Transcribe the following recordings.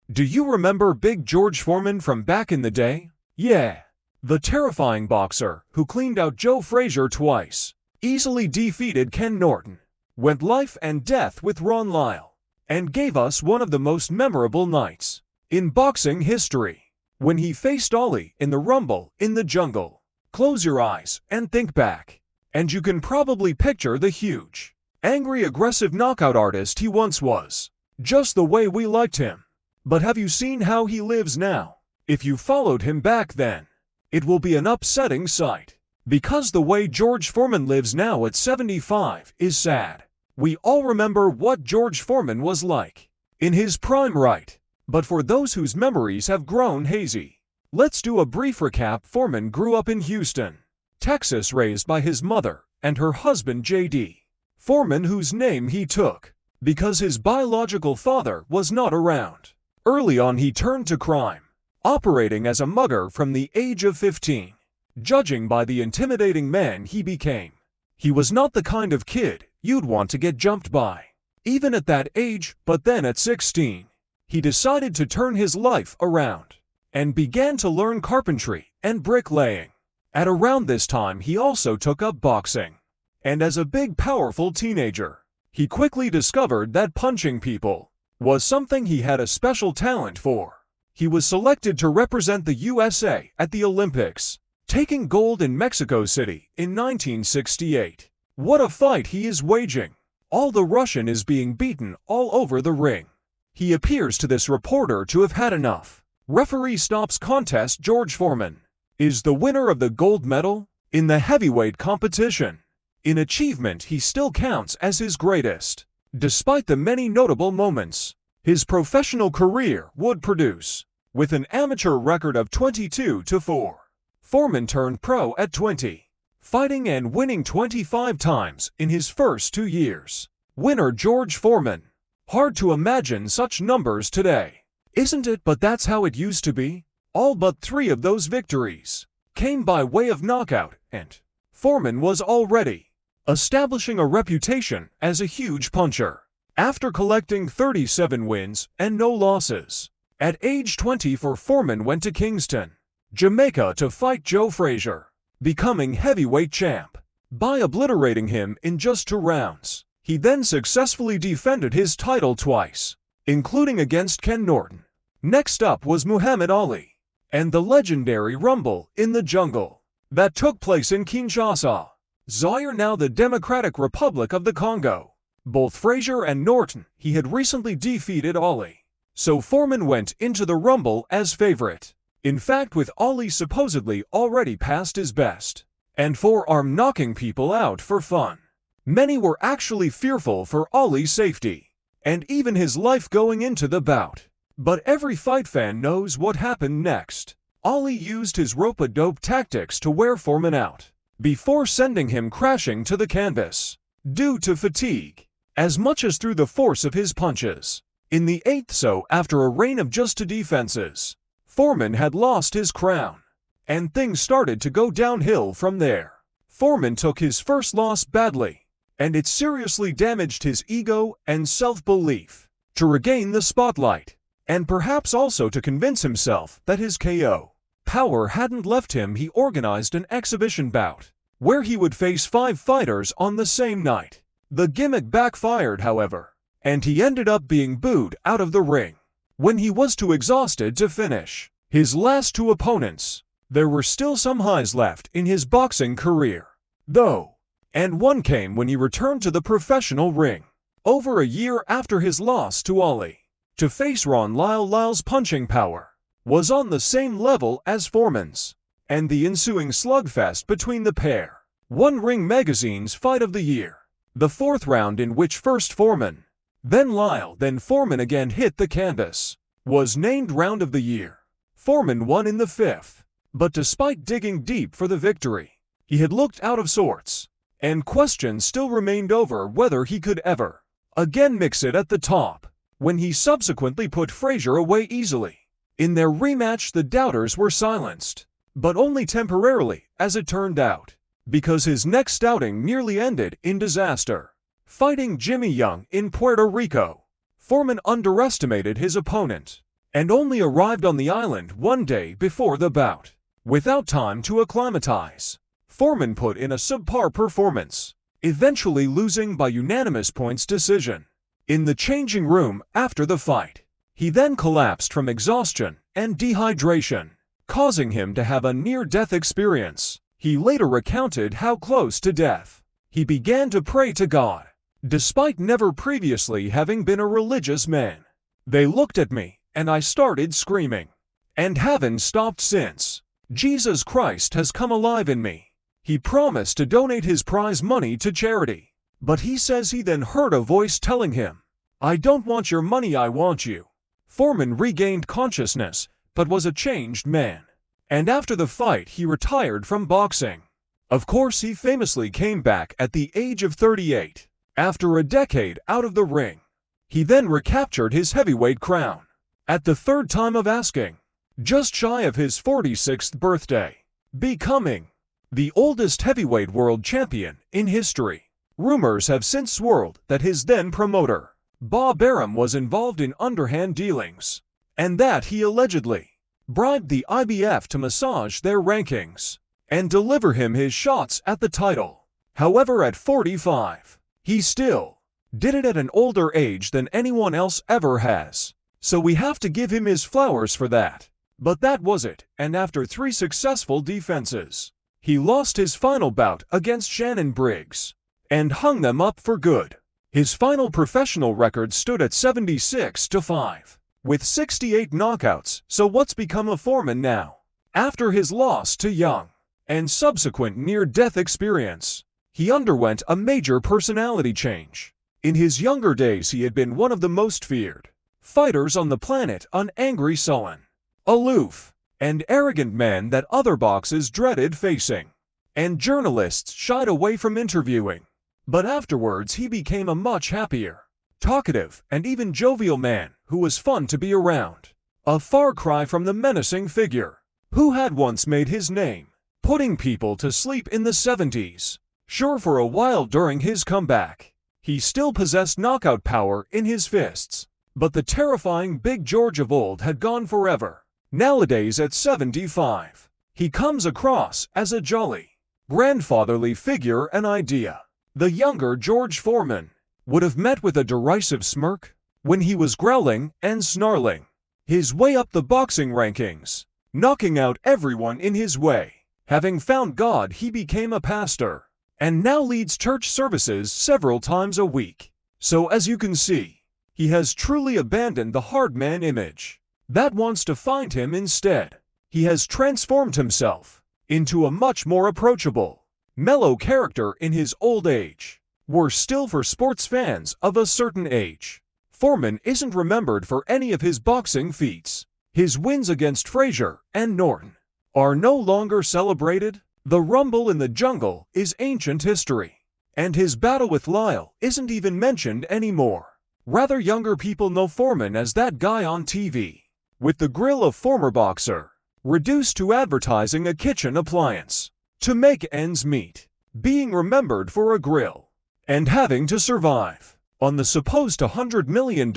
Do you remember Big George Foreman from back in the day? Yeah. The terrifying boxer who cleaned out Joe Frazier twice, easily defeated Ken Norton, went life and death with Ron Lyle, and gave us one of the most memorable nights in boxing history when he faced Ali in the Rumble in the Jungle. Close your eyes and think back, and you can probably picture the huge, angry, aggressive knockout artist he once was, just the way we liked him. But have you seen how he lives now? If you followed him back then, it will be an upsetting sight, because the way George Foreman lives now at 75 is sad. We all remember what George Foreman was like in his prime, right? But for those whose memories have grown hazy, let's do a brief recap. Foreman grew up in Houston, Texas, raised by his mother and her husband J.D. Foreman, whose name he took because his biological father was not around. Early on he turned to crime, operating as a mugger from the age of 15. Judging by the intimidating man he became, he was not the kind of kid you'd want to get jumped by, even at that age. But then at 16, he decided to turn his life around and began to learn carpentry and bricklaying. At around this time he also took up boxing, and as a big, powerful teenager, he quickly discovered that punching people was something he had a special talent for. He was selected to represent the USA at the Olympics, taking gold in Mexico City in 1968. What a fight he is waging! All the Russian is being beaten all over the ring. He appears to this reporter to have had enough. Referee stops contest. George Foreman is the winner of the gold medal in the heavyweight competition. In achievement, he still counts as his greatest, despite the many notable moments his professional career would produce. With an amateur record of 22-4, Foreman turned pro at 20, fighting and winning 25 times in his first 2 years. Winner George Foreman. Hard to imagine such numbers today, isn't it? But that's how it used to be. All but 3 of those victories came by way of knockout, and Foreman was already establishing a reputation as a huge puncher after collecting 37 wins and no losses. At age 24, Foreman went to Kingston, Jamaica to fight Joe Frazier, becoming heavyweight champ by obliterating him in just 2 rounds. He then successfully defended his title twice, including against Ken Norton. Next up was Muhammad Ali, and the legendary Rumble in the Jungle that took place in Kinshasa, Zaire, now the Democratic Republic of the Congo. Both Frazier and Norton, he had recently defeated Ali, so Foreman went into the Rumble as favorite. In fact, with Ali supposedly already past his best and forearm knocking people out for fun, many were actually fearful for Ali's safety and even his life going into the bout. But every fight fan knows what happened next. Ali used his rope-a-dope tactics to wear Foreman out before sending him crashing to the canvas due to fatigue, as much as through the force of his punches. In the 8th, so after a reign of just 2 defenses, Foreman had lost his crown, and things started to go downhill from there. Foreman took his first loss badly, and it seriously damaged his ego and self-belief. To regain the spotlight, and perhaps also to convince himself that his KO power hadn't left him, he organized an exhibition bout where he would face 5 fighters on the same night. The gimmick backfired, however, and he ended up being booed out of the ring when he was too exhausted to finish his last 2 opponents. There were still some highs left in his boxing career, though, and one came when he returned to the professional ring over a year after his loss to Ali to face Ron Lyle. Lyle's punching power was on the same level as Foreman's, and the ensuing slugfest between the pair won Ring Magazine's Fight of the Year. The 4th round, in which first Foreman, then Lyle, then Foreman again hit the canvas, was named Round of the Year. Foreman won in the 5th, but despite digging deep for the victory, he had looked out of sorts, and questions still remained over whether he could ever again mix it at the top. When he subsequently put Frazier away easily in their rematch, the doubters were silenced, but only temporarily, as it turned out, because his next outing nearly ended in disaster. Fighting Jimmy Young in Puerto Rico, Foreman underestimated his opponent and only arrived on the island one day before the bout. Without time to acclimatize, Foreman put in a subpar performance, eventually losing by unanimous points decision. In the changing room after the fight, he then collapsed from exhaustion and dehydration, causing him to have a near-death experience. He later recounted how close to death he began to pray to God, despite never previously having been a religious man. They looked at me, and I started screaming, and haven't stopped since. Jesus Christ has come alive in me. He promised to donate his prize money to charity, but he says he then heard a voice telling him, "I don't want your money, I want you." Foreman regained consciousness, but was a changed man. And after the fight, he retired from boxing. Of course, he famously came back at the age of 38, after a decade out of the ring. He then recaptured his heavyweight crown at the third time of asking, just shy of his 46th birthday, becoming the oldest heavyweight world champion in history. Rumors have since swirled that his then promoter, Bob Arum, was involved in underhand dealings, and that he allegedly bribed the IBF to massage their rankings and deliver him his shots at the title. However, at 45, he still did it at an older age than anyone else ever has, so we have to give him his flowers for that. But that was it, and after 3 successful defenses, he lost his final bout against Shannon Briggs and hung them up for good. His final professional record stood at 76-5, with 68 knockouts. So what's become of Foreman now? After his loss to Young and subsequent near-death experience, he underwent a major personality change. In his younger days, he had been one of the most feared fighters on the planet, an angry, sullen, aloof, and arrogant man that other boxers dreaded facing, and journalists shied away from interviewing. But afterwards, he became a much happier, talkative, and even jovial man who was fun to be around. A far cry from the menacing figure who had once made his name putting people to sleep in the 70s. Sure, for a while during his comeback, he still possessed knockout power in his fists, but the terrifying Big George of old had gone forever. Nowadays, at 75, he comes across as a jolly, grandfatherly figure, an idea the younger George Foreman would have met with a derisive smirk when he was growling and snarling his way up the boxing rankings, knocking out everyone in his way. Having found God, he became a pastor, and now leads church services several times a week. So as you can see, he has truly abandoned the hard man image that wants to find him. Instead, he has transformed himself into a much more approachable, mellow character in his old age. Worse still, for sports fans of a certain age, Foreman isn't remembered for any of his boxing feats. His wins against Frazier and Norton are no longer celebrated. The Rumble in the Jungle is ancient history, and his battle with Lyle isn't even mentioned anymore. Rather, younger people know Foreman as that guy on TV with the grill of former boxer, reduced to advertising a kitchen appliance to make ends meet, being remembered for a grill, and having to survive on the supposed $100 million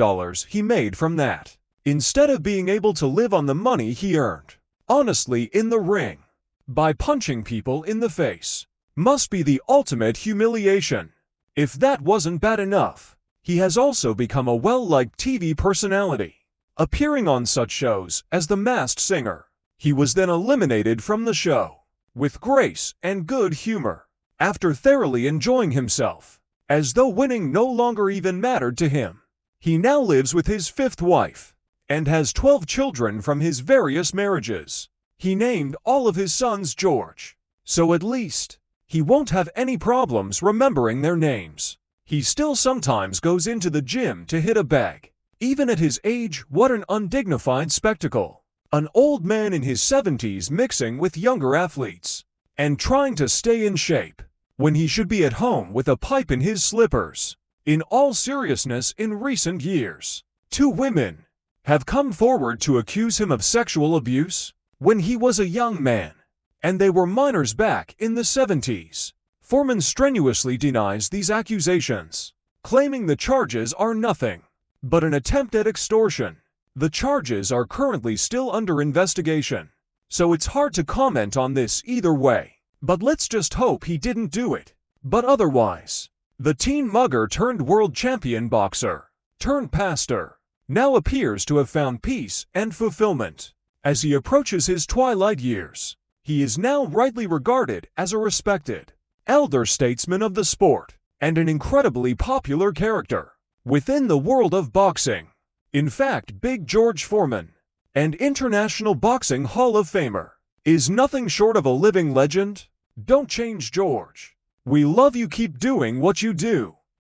he made from that, instead of being able to live on the money he earned honestly in the ring by punching people in the face. Must be the ultimate humiliation. If that wasn't bad enough, he has also become a well-liked TV personality, appearing on such shows as The Masked Singer. He was then eliminated from the show with grace and good humor, after thoroughly enjoying himself, as though winning no longer even mattered to him. He now lives with his 5th wife and has 12 children from his various marriages. He named all of his sons George, so at least he won't have any problems remembering their names. He still sometimes goes into the gym to hit a bag. Even at his age, what an undignified spectacle. An old man in his 70s mixing with younger athletes and trying to stay in shape when he should be at home with a pipe in his slippers. In all seriousness, in recent years, 2 women have come forward to accuse him of sexual abuse when he was a young man, and they were minors back in the 70s. Foreman strenuously denies these accusations, claiming the charges are nothing but an attempt at extortion. The charges are currently still under investigation, so it's hard to comment on this either way. But let's just hope he didn't do it. But otherwise, the teen mugger turned world champion boxer, turned pastor, now appears to have found peace and fulfillment. As he approaches his twilight years, he is now rightly regarded as a respected elder statesman of the sport, and an incredibly popular character within the world of boxing. In fact, Big George Foreman, an International Boxing Hall of Famer, is nothing short of a living legend. Don't change, George. We love you. Keep doing what you do.